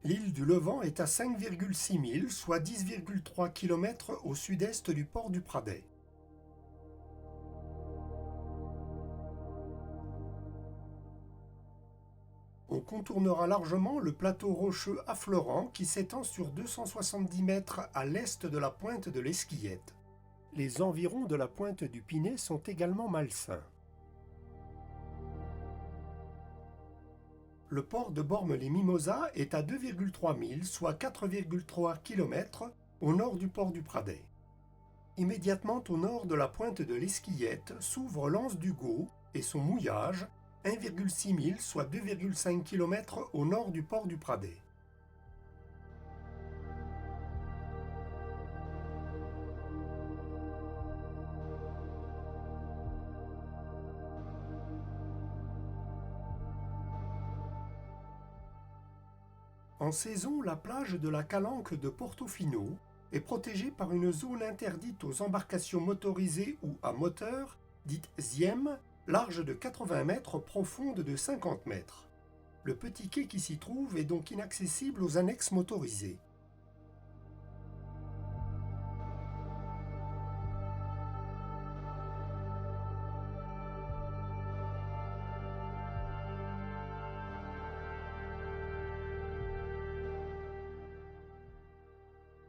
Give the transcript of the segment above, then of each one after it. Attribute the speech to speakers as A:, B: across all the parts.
A: L'île du Levant est à 5,6 milles, soit 10,3 km au sud-est du port du Pradais. On contournera largement le plateau rocheux affleurant qui s'étend sur 270 mètres à l'est de la pointe de l'Esquillette. Les environs de la pointe du Pinet sont également malsains. Le port de Bormes-les-Mimosas est à 2,3 milles, soit 4,3 km au nord du port du Pradais. Immédiatement au nord de la pointe de l'Esquillette s'ouvre l'anse du Gau et son mouillage, 1,6 milles, soit 2,5 km au nord du port du Pradais. En saison, la plage de la Calanque de Portofino est protégée par une zone interdite aux embarcations motorisées ou à moteur, dite ZIEM, large de 80 mètres, profonde de 50 mètres. Le petit quai qui s'y trouve est donc inaccessible aux annexes motorisées.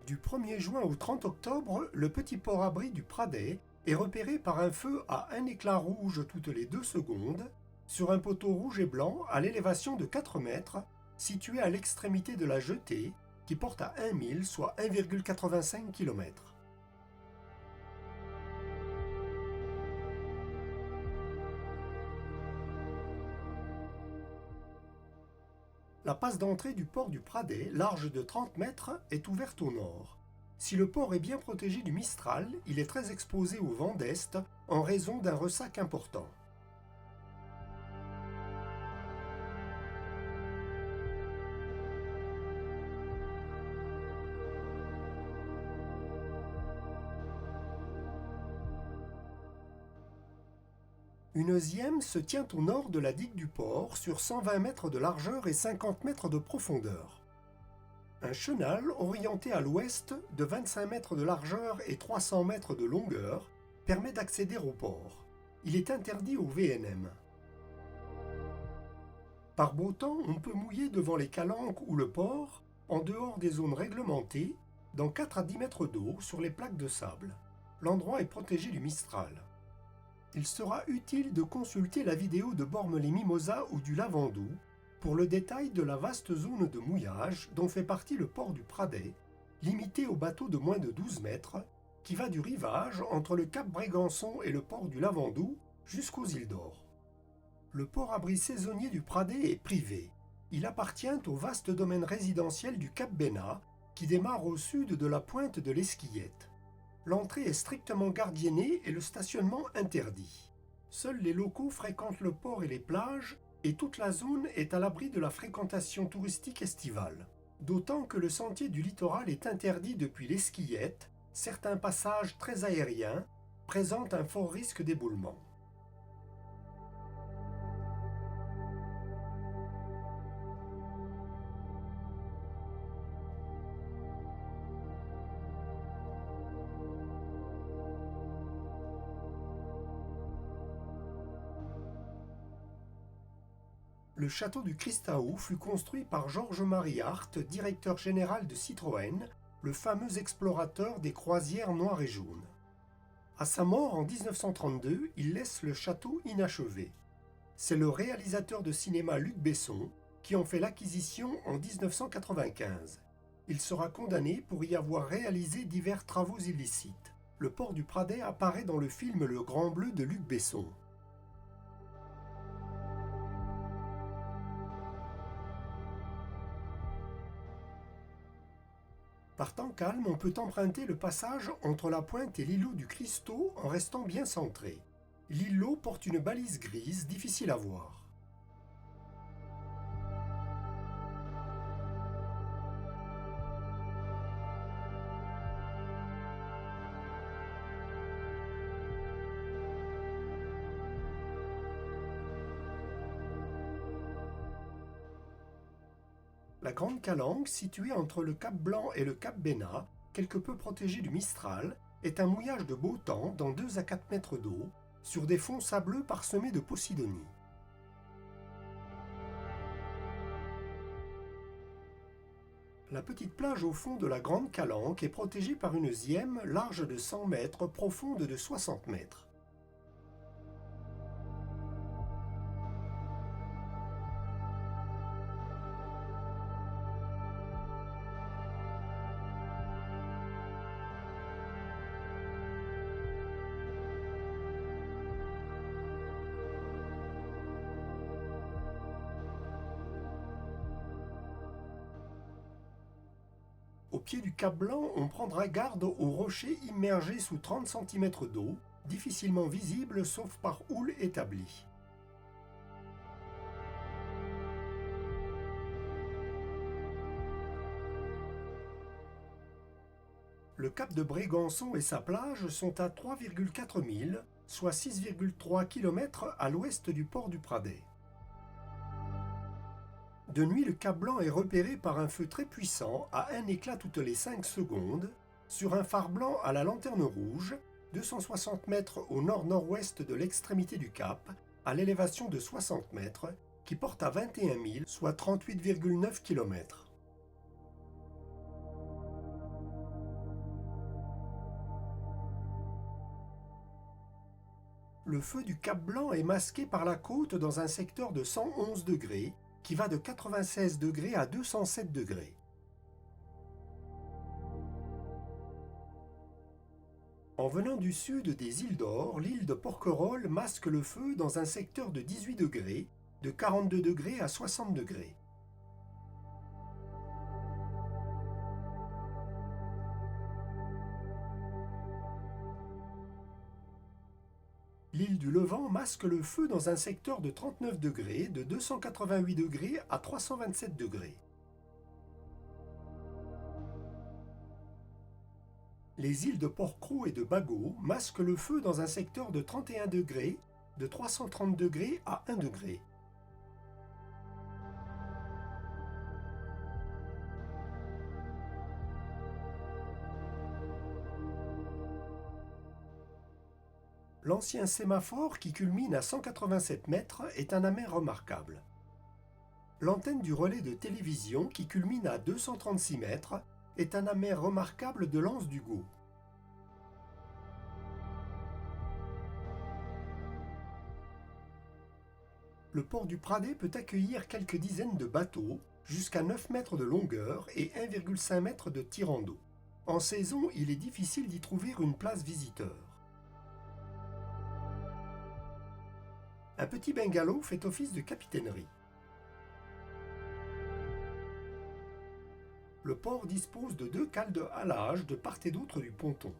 A: Du 1er juin au 30 octobre, le petit port-abri du Pradais est repéré par un feu à un éclat rouge toutes les 2 secondes sur un poteau rouge et blanc à l'élévation de 4 mètres, situé à l'extrémité de la jetée qui porte à 1 mille, soit 1,85 km. La passe d'entrée du port du Pradais, large de 30 mètres, est ouverte au nord. Si le port est bien protégé du Mistral, il est très exposé au vent d'est en raison d'un ressac important. Une zième se tient au nord de la digue du port sur 120 mètres de largeur et 50 mètres de profondeur. Un chenal orienté à l'ouest de 25 mètres de largeur et 300 mètres de longueur permet d'accéder au port. Il est interdit au VNM. Par beau temps, on peut mouiller devant les calanques ou le port, en dehors des zones réglementées, dans 4 à 10 mètres d'eau sur les plaques de sable. L'endroit est protégé du Mistral. Il sera utile de consulter la vidéo de Bormes-les-Mimosas ou du Lavandou pour le détail de la vaste zone de mouillage dont fait partie le port du Pradais, limité aux bateaux de moins de 12 mètres, qui va du rivage entre le cap Brégançon et le port du Lavandou jusqu'aux îles d'Or. Le port-abri saisonnier du Pradais est privé. Il appartient au vaste domaine résidentiel du Cap Bénat qui démarre au sud de la pointe de l'Esquillette. L'entrée est strictement gardiennée et le stationnement interdit. Seuls les locaux fréquentent le port et les plages et toute la zone est à l'abri de la fréquentation touristique estivale. D'autant que le sentier du littoral est interdit depuis l'Esquillette, certains passages très aériens présentent un fort risque d'éboulement. Le château du Christaou fut construit par Georges-Marie Hart, directeur général de Citroën, le fameux explorateur des croisières noires et jaunes. À sa mort en 1932, il laisse le château inachevé. C'est le réalisateur de cinéma Luc Besson qui en fait l'acquisition en 1995. Il sera condamné pour y avoir réalisé divers travaux illicites. Le port du Pradais apparaît dans le film Le Grand Bleu de Luc Besson. Par temps calme, on peut emprunter le passage entre la pointe et l'îlot du Christo en restant bien centré. L'îlot porte une balise grise, difficile à voir. La Grande Calanque, située entre le Cap Blanc et le Cap Bénat, quelque peu protégée du Mistral, est un mouillage de beau temps dans 2 à 4 mètres d'eau, sur des fonds sableux parsemés de Posidonie. La petite plage au fond de la Grande Calanque est protégée par une zième large de 100 mètres, profonde de 60 mètres. Au pied du Cap Blanc, on prendra garde aux rochers immergés sous 30 cm d'eau, difficilement visibles sauf par houle établie. Le cap de Brégançon et sa plage sont à 3,4 milles, soit 6,3 km à l'ouest du port du Pradais. De nuit, le Cap Blanc est repéré par un feu très puissant à un éclat toutes les 5 secondes, sur un phare blanc à la lanterne rouge, 260 mètres au nord-nord-ouest de l'extrémité du cap, à l'élévation de 60 mètres, qui porte à 21 milles, soit 38,9 km. Le feu du Cap Blanc est masqué par la côte dans un secteur de 111 degrés, qui va de 96 degrés à 207 degrés. En venant du sud des îles d'Or, l'île de Porquerolles masque le feu dans un secteur de 18 degrés, de 42 degrés à 60 degrés. L'île du Levant masque le feu dans un secteur de 39 degrés, de 288 degrés à 327 degrés. Les îles de Port-Cros et de Bagot masquent le feu dans un secteur de 31 degrés, de 330 degrés à 1 degré. L'ancien sémaphore, qui culmine à 187 mètres, est un amer remarquable. L'antenne du relais de télévision, qui culmine à 236 mètres, est un amer remarquable de l'anse du Gau. Le port du Pradais peut accueillir quelques dizaines de bateaux, jusqu'à 9 mètres de longueur et 1,5 m de tirant d'eau. En saison, il est difficile d'y trouver une place visiteur. Un petit bungalow fait office de capitainerie. Le port dispose de 2 cales de halage de part et d'autre du ponton.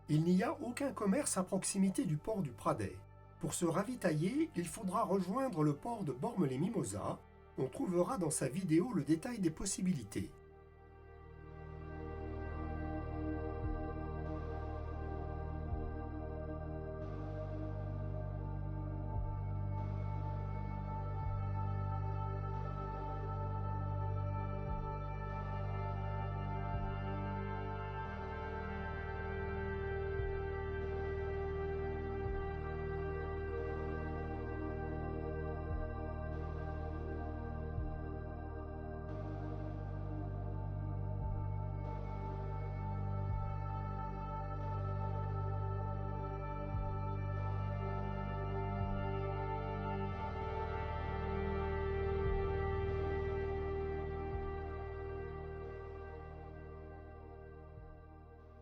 A: Il n'y a aucun commerce à proximité du port du Pradais. Pour se ravitailler, il faudra rejoindre le port de Bormes-les-Mimosas. On trouvera dans sa vidéo le détail des possibilités.